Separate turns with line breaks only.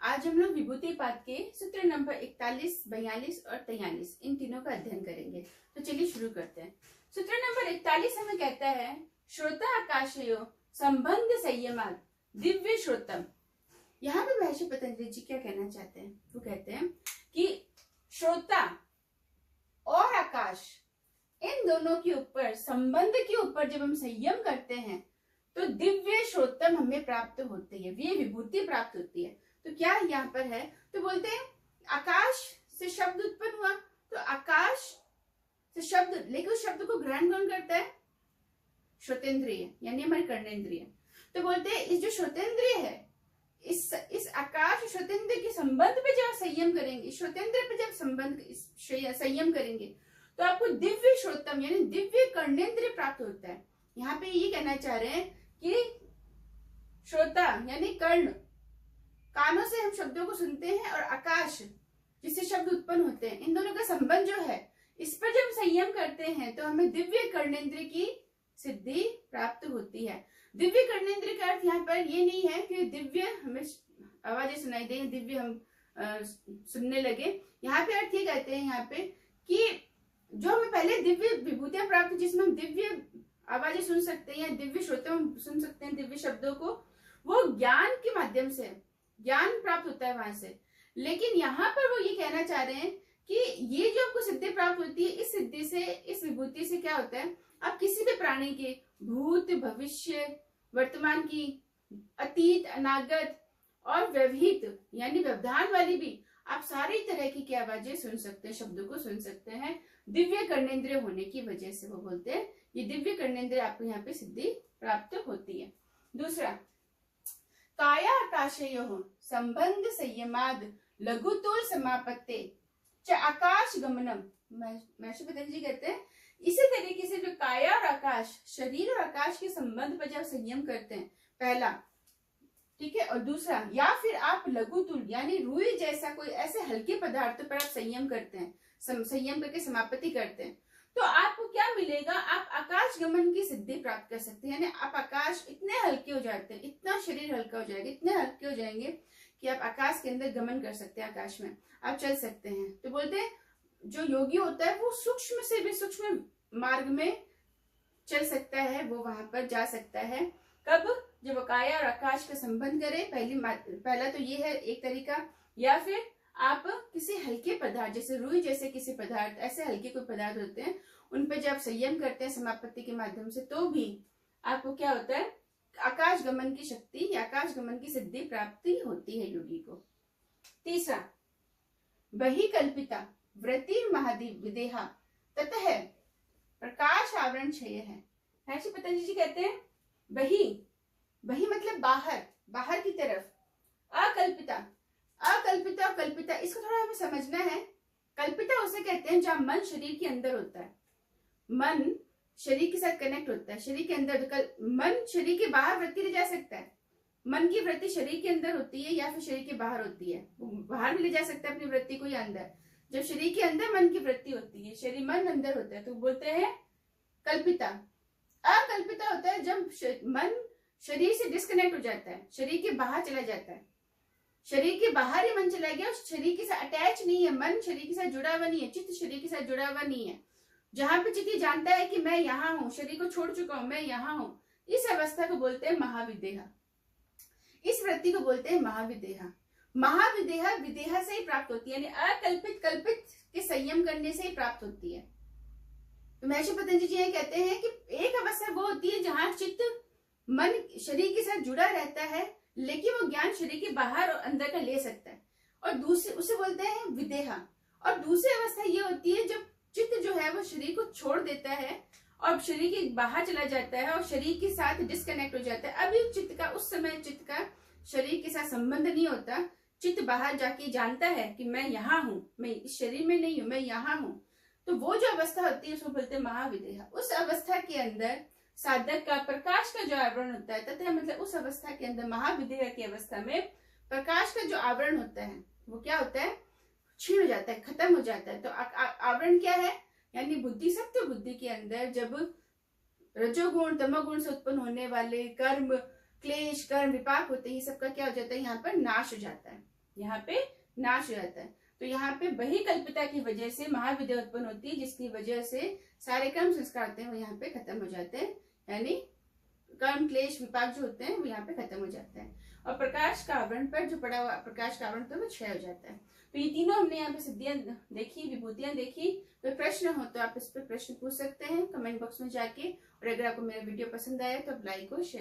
आज हम लोग विभूति पाद के सूत्र नंबर 41, 42 और 43 इन तीनों का अध्ययन करेंगे। तो चलिए शुरू करते हैं। सूत्र नंबर 41 हमें कहता है श्रोता आकाशयो संबंध संयमाद दिव्य श्रोतम। यहाँ पे महर्षि पतंजलि जी क्या कहना चाहते हैं? वो कहते हैं कि श्रोता और आकाश इन दोनों के ऊपर, संबंध के ऊपर जब हम संयम करते हैं तो दिव्य श्रोतम हमें प्राप्त होती है, ये विभूति प्राप्त होती है। तो क्या यहाँ पर है? तो बोलते हैं आकाश से शब्द उत्पन्न हुआ, तो आकाश से शब्द, लेकिन उस शब्द को ग्रहण कौन करता है? श्रोतेंद्रिय, यानी हमारी कर्णेंद्रिय। तो बोलते हैं इस जो श्रोतेंद्रिय है, इस आकाश श्रोतेंद्र के संबंध पे जब संयम करेंगे, श्रोतेंद्र पे जब संयम करेंगे तो आपको दिव्य श्रोतम यानी दिव्य कर्णेंद्रिय प्राप्त होता है। यहाँ पे ये कहना चाह रहे हैं कि श्रोता यानी कर्ण, कानों से हम शब्दों को सुनते हैं, और आकाश जिससे शब्द उत्पन्न होते हैं, इन दोनों का संबंध जो है, इस पर जब संयम करते हैं तो हमें दिव्य कर्णेंद्रिय की सिद्धि प्राप्त होती है। दिव्य कर्णेंद्रिय का अर्थ यहाँ पर ये नहीं है कि दिव्य हमें आवाजें सुनाई दे, दिव्य हम सुनने लगे। यहाँ पे अर्थ ये कहते हैं यहाँ पे कि जो हमें पहले दिव्य विभूतियां प्राप्त, जिसमें हम दिव्य आवाजें सुन सकते हैं, दिव्य श्रोतों हम सुन सकते हैं दिव्य शब्दों को, वो ज्ञान के माध्यम से ज्ञान प्राप्त होता है वहां से। लेकिन यहाँ पर वो ये कहना चाह रहे हैं कि ये जो आपको सिद्धि प्राप्त होती है, इस सिद्धि से, इस विभूति से क्या होता है, आप किसी भी प्राणी के भूत, भविष्य, वर्तमान की, अतीत, अनागत और व्यवहित यानी व्यवधान वाली भी आप सारी तरह की क्या आवाजें सुन सकते हैं, शब्दों को सुन सकते हैं दिव्य कर्णेंद्रिय होने की वजह से। वो बोलते हैं ये दिव्य कर्णेंद्रिय आपको यहाँ पे सिद्धि प्राप्त होती है। दूसरा, काया आकाशयोः संबंध संयमाद लघुतुल समापत्ते च आकाश गमनम। महर्षि पतंजलि जी कहते हैं इसी तरीके से जो काया और आकाश, शरीर और आकाश के संबंध पर जब संयम करते हैं, पहला, ठीक है, और दूसरा, या फिर आप लघुतुल यानी रुई जैसा कोई ऐसे हल्के पदार्थों पर आप संयम करते हैं, संयम करके समापत्ति करते हैं, तो आपको क्या मिलेगा? आप आकाश गमन की सिद्धि प्राप्त कर सकते हैं। यानी आप आकाश इतने हल्के हो जाते हैं, इतना शरीर हल्का हो जाएगा, इतने हल्के हो जाएंगे कि आप आकाश के अंदर गमन कर सकते हैं, आकाश में आप चल सकते हैं। तो बोलते हैं जो योगी होता है वो सूक्ष्म से भी सूक्ष्म मार्ग में चल सकता है, वो वहां पर जा सकता है। कब? जब वो काया और आकाश का संबंध करे। पहला तो ये है एक तरीका। या फिर आप किसी हल्के पदार्थ, जैसे रुई जैसे किसी पदार्थ, ऐसे हल्के कोई पदार्थ होते हैं, उन पे जब संयम करते हैं समापत्ति के माध्यम से, तो भी आपको क्या होता है? आकाश गमन की शक्ति या आकाश गमन की सिद्धि प्राप्ति होती है योगी को। तीसरा, बही कल्पिता वृत्ति महादेव विदेहा ततः प्रकाश आवरण क्षय है। महर्षि पतंजलि जी कहते हैं बही मतलब बाहर, बाहर की तरफ, अकल्पिता और कल्पिता, इसको थोड़ा हमें समझना है। कल्पिता उसे कहते हैं जहां मन शरीर के अंदर होता है, मन शरीर के साथ कनेक्ट होता है, शरीर के अंदर। मन शरीर के बाहर वृत्ति ले जा सकता है, मन की वृत्ति शरीर के अंदर होती है या फिर शरीर के बाहर होती है, बाहर भी ले जा सकता है अपनी वृत्ति को या अंदर। जब शरीर के अंदर मन की वृत्ति होती है, शरीर मन अंदर होता है, तो बोलते हैं कल्पिता। अकल्पिता होता है जब मन शरीर से डिस्कनेक्ट हो जाता है, शरीर के बाहर चला जाता है, शरीर के बाहर ही मन चला गया, शरीर के साथ अटैच नहीं है, मन शरीर के साथ जुड़ा हुआ नहीं है, चित्त शरीर के साथ जुड़ा हुआ नहीं है। जहां पे चित्त जानता है कि मैं यहाँ हूँ, शरीर को छोड़ चुका हूं, मैं यहाँ हूँ, इस अवस्था को बोलते हैं महाविदेहा। इस वृत्ति को बोलते हैं महाविदेहा। महाविदेहा विदेहा से ही प्राप्त होती है, यानी अकल्पित कल्पित के संयम करने से ही प्राप्त होती है। तो महर्षि पतंजलि जी ये कहते हैं कि एक अवस्था वो होती है जहां चित्त मन शरीर के साथ जुड़ा रहता है, लेकिन वो ज्ञान शरीर के बाहर और अंदर का ले सकता है, और दूसरी उसे बोलते हैं विदेहा। और दूसरी अवस्था ये होती है जब चित्त जो है वो शरीर को छोड़ देता है और शरीर के बाहर चला जाता है और शरीर के साथ डिस्कनेक्ट हो जाता है। अभी चित्त का, उस समय चित्त का शरीर के साथ संबंध नहीं होता, चित्त बाहर जाके जानता है कि मैं यहाँ हूँ, मैं इस शरीर में नहीं हूँ, मैं यहाँ हूँ। तो वो जो अवस्था होती है उसको बोलते हैं महाविदेहा। उस अवस्था के अंदर साधक का प्रकाश का जो आवरण होता है, तथा मतलब उस अवस्था के अंदर, महाविदेहा की अवस्था में प्रकाश का जो आवरण होता है वो क्या होता है? छीन हो जाता है, खत्म हो जाता है। तो आवरण क्या है? यानी बुद्धि, सत्व बुद्धि के अंदर जब रजोगुण तमोगुण से उत्पन्न होने वाले कर्म, क्लेश, कर्म, विपाक होते हैं, सबका क्या हो जाता है? यहाँ पर नाश हो जाता है, यहाँ पे नाश हो जाता है। तो यहाँ पे वही कल्पिता की वजह से महाविद्या उत्पन्न होती है, जिसकी वजह से सारे कर्म संस्कार होते हैं वो यहाँ पे खत्म हो जाते हैं, यानी कर्म क्लेश विपाक जो होते हैं वो यहाँ पे खत्म हो जाते हैं। और प्रकाश का आवरण पर जो पड़ा हुआ प्रकाश का आवरण तो वो क्षय हो जाता है। तो ये तीनों हमने यहाँ पे सिद्धियां देखी, विभूतियां देखी। कोई प्रश्न हो तो आप इस पर प्रश्न पूछ सकते हैं कमेंट बॉक्स में जाके। और अगर आपको मेरा वीडियो पसंद आया तो आप लाइक और शेयर